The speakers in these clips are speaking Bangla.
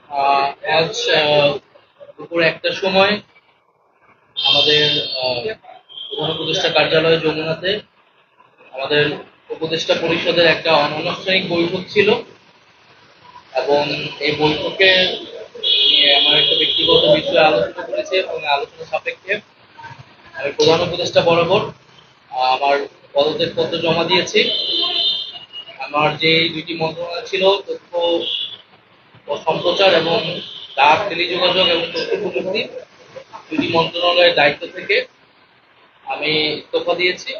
আজ দুপুর ১টার সময় আমাদের প্রধান উপদেষ্টা কার্যালয় যমুনাতে আমাদের উপদেষ্টা পরিষদের একটা অনানুষ্ঠানিক বৈঠক ছিল এবং এই বৈঠকে নিয়ে আমার একটা ব্যক্তিগত বিষয়ে আলোচনা করেছে এবং আলোচনা সাপেক্ষে আমি প্রধান উপদেষ্টা বরাবর আমার পদত্যাগপত্র জমা দিয়েছি। আমার যে দুইটি মন্ত্রণালয় ছিল, তথ্য ও সম্প্রচার এবং ডাক, টেলিযোগাযোগ এবং তথ্য প্রযুক্তি, দুটি মন্ত্রণালয়ের দায়িত্ব থেকে আমি ইস্তফা দিয়েছি।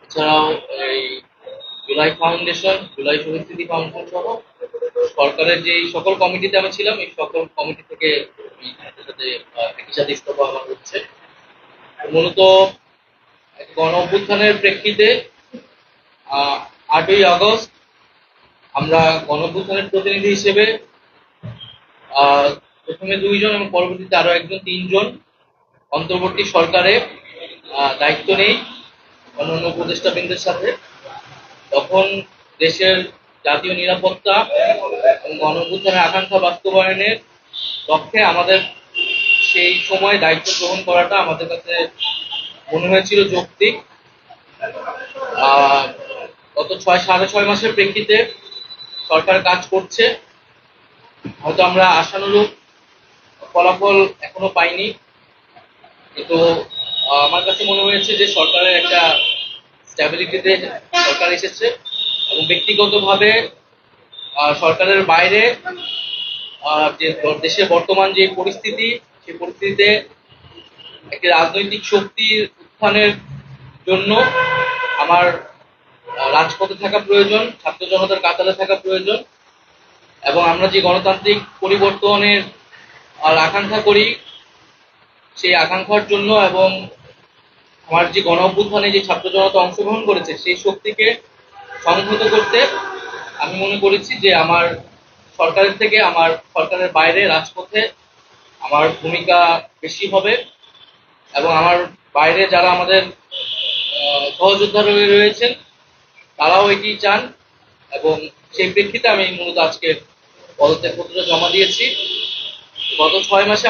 এছাড়াও এই জুলাই শহীদ স্মৃতি ফাউন্ডেশন সহ সরকারের যে সকল কমিটিতে আমি ছিলাম, এই সকল কমিটি থেকে আমি একই সাথে ইস্তফা আমার হচ্ছে। মূলত গণ অভ্যুত্থানের প্রেক্ষিতে ৮ই আগস্ট আমরা গণ অভ্যুত্থানের প্রতিনিধি হিসেবে প্রথমে ২ জন এবং পরবর্তীতে আরো একজন, ৩ জন অন্তর্বর্তী সরকারে দায়িত্ব নেই অন্যান্য উপদেষ্টাবৃন্দের সাথে। তখন দেশের জাতীয় নিরাপত্তা এবং গণ অভ্যুত্থানের আকাঙ্ক্ষা বাস্তবায়নের লক্ষ্যে আমাদের সেই সময় দায়িত্ব গ্রহণ করাটা আমাদের কাছে মনে হয়েছিল যৌক্তিক। গত ৬.৫ মাসের প্রেক্ষিতে সরকার কাজ করছে, হয়তো আমরা আশানুরূপ ফলাফল এখনো পাইনি, কিন্তু আমার কাছে মনে হয়েছে যে সরকারের একটা স্ট্যাবিলিটিতে সরকার এসেছে এবং ব্যক্তিগতভাবে সরকারের বাইরে যে দেশের বর্তমান যে পরিস্থিতি, সেই পরিস্থিতিতে একটি রাজনৈতিক শক্তির উত্থানের জন্য আমার রাজপথে থাকা প্রয়োজন, ছাত্র জনতার কাতারে থাকা প্রয়োজন এবং আমরা যে গণতান্ত্রিক পরিবর্তনের আকাঙ্ক্ষা করি, সেই আকাঙ্ক্ষার জন্য এবং আমার যে গণ অভ্যুত্থানে যে ছাত্র জনতা অংশগ্রহণ করেছে সেই শক্তিকে সংহত করতে আমি মনে করেছি যে আমার সরকারের থেকে আমার সরকারের বাইরে রাজপথে আমার ভূমিকা বেশি হবে এবং আমার বাইরে যারা আমাদের সহযোদ্ধা রয়েছেন তারাও এটি চান এবং সেই প্রেক্ষিতে আমি মূলত আজকে পদত্যাগপত্র জমা দিয়েছি। গত ৬ মাসে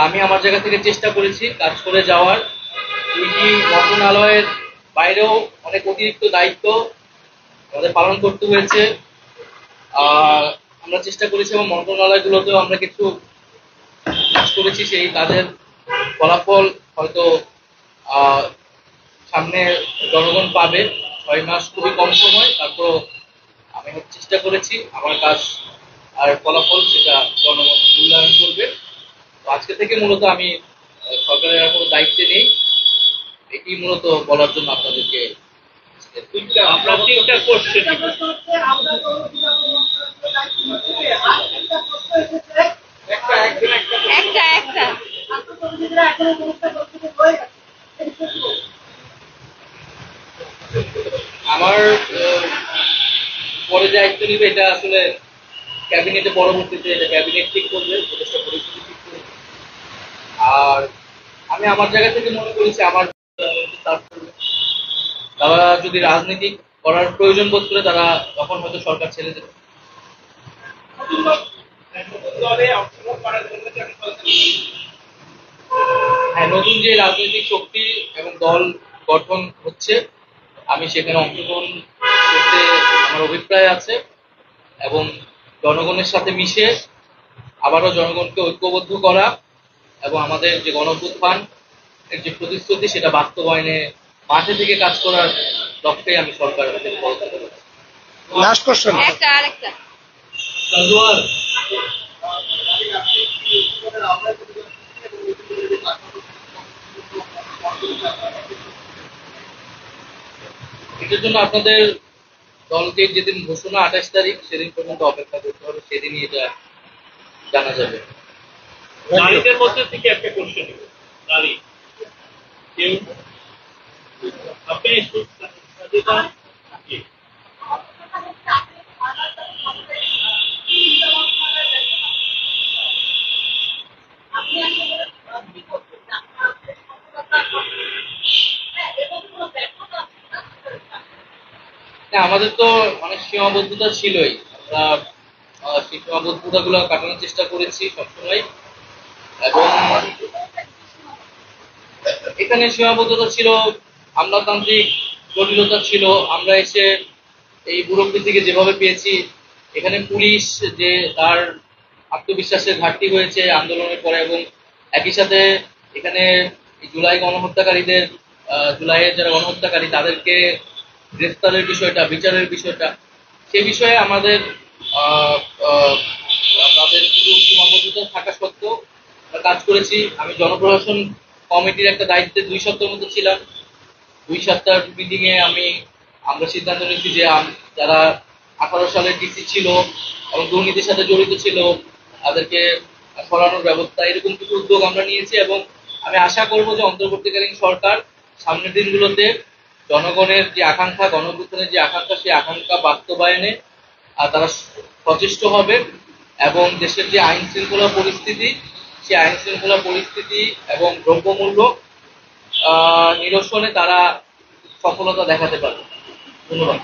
আমি আমার জায়গা থেকে চেষ্টা করেছি কাজ করে যাওয়ার। দুইটি মন্ত্রণালয়ের বাইরেও অনেক অতিরিক্ত দায়িত্ব আমাদের পালন করতে হয়েছে। আমরা চেষ্টা করেছি এবং মন্ত্রণালয়গুলোতেও আমরা কিছু কাজ করেছি, সেই কাজের ফলাফল হয়তো সামনে জনগণ পাবে। ৬ মাস খুবই কম সময়, তারপর আমি চেষ্টা করেছি আমার কাজ আর ফলাফল সেটা জনগণ মূল্যায়ন করবে। তো আজকে থেকে মূলত আমি সরকারের আর কোনো দায়িত্বে নেই, এটি মূলত বলার জন্য আপনাদেরকে। আমরা ৩টা কোশ্চেন আমার পরে দায়িত্ব নিবে এটা আসলে ক্যাবিনেটে, পরবর্তীতে এটা ক্যাবিনেট ঠিক করবে, উপদেষ্টা পরিষদ ঠিক করবে। আর আমি আমার জায়গা থেকে মনে করেছি আমার তারা যদি রাজনীতি করার প্রয়োজন বোধ করে তারা তখন হয়তো সরকার ছেড়ে দেবে। হ্যাঁ, নতুন যে রাজনৈতিক শক্তি এবং দল গঠন হচ্ছে, আমি সেখানে অংশগ্রহণ করতে আমার অভিপ্রায় আছে এবং জনগণের সাথে মিশে আবারও জনগণকে ঐক্যবদ্ধ করা এবং আমাদের যে গণঅভ্যুত্থান এর যে প্রতিশ্রুতি সেটা বাস্তবায়নে মাঠে থেকে কাজ করার লক্ষ্যে আমি সরকারের কাছে লাস্ট কোশ্চেন এটার জন্য আপনাদের দলকে যেদিন ঘোষণা ২৮ তারিখ সেদিন পর্যন্ত অপেক্ষা করতে হবে, সেদিনই এটা জানা যাবে। নারীদের মধ্যে থেকে একটা কোশ্চেন নারী কেউ আপনি আমাদের তো অনেক সীমাবদ্ধতা ছিলই। আমরা সেই সীমাবদ্ধতাগুলো কাটানোর চেষ্টা করেছি সবসময়। এবং এখানে সীমাবদ্ধতা ছিল, আমলাতান্ত্রিক জটিলতা ছিল। আমরা এসে এই ব্যুরোক্রেসিকে যেভাবে পেয়েছি, এখানে পুলিশ যে তার আত্মবিশ্বাসের ঘাটতি হয়েছে আন্দোলনের পরে, এবং একই সাথে এখানে জুলাই গণহত্যাকারীদের জুলাইয়ের যারা গণহত্যাকারী তাদেরকে গ্রেফতারের বিষয়টা, বিচারের বিষয়টা, সে বিষয়ে আমাদের আহ, আহ, আমাদের কিছু সীমাবদ্ধতা থাকা সত্ত্বেও আমরা কাজ করেছি। আমি জনপ্রশাসন কমিটির একটা দায়িত্বে 2 সপ্তাহ মতো ছিলাম। 2 সপ্তাহ মিটিং এ আমরা সিদ্ধান্ত নিয়েছি যে যারা 18 সালের ডিসি ছিল এবং দুর্নীতির সাথে জড়িত ছিল তাদেরকে সরানোর ব্যবস্থা, এরকম কিছু উদ্যোগ আমরা নিয়েছি। এবং আমি আশা করব যে অন্তর্বর্তীকালীন সরকার সামনের দিনগুলোতে জনগণের যে আকাঙ্ক্ষা, গণঅভ্যুত্থানের যে আকাঙ্ক্ষা, সেই আকাঙ্ক্ষা বাস্তবায়নে তারা সচেষ্ট হবে এবং দেশের যে আইন শৃঙ্খলা পরিস্থিতি, সেই আইন শৃঙ্খলা পরিস্থিতি এবং দ্রব্যমূল্য নিরসনে তারা সফলতা দেখাতে পারবে। ধন্যবাদ।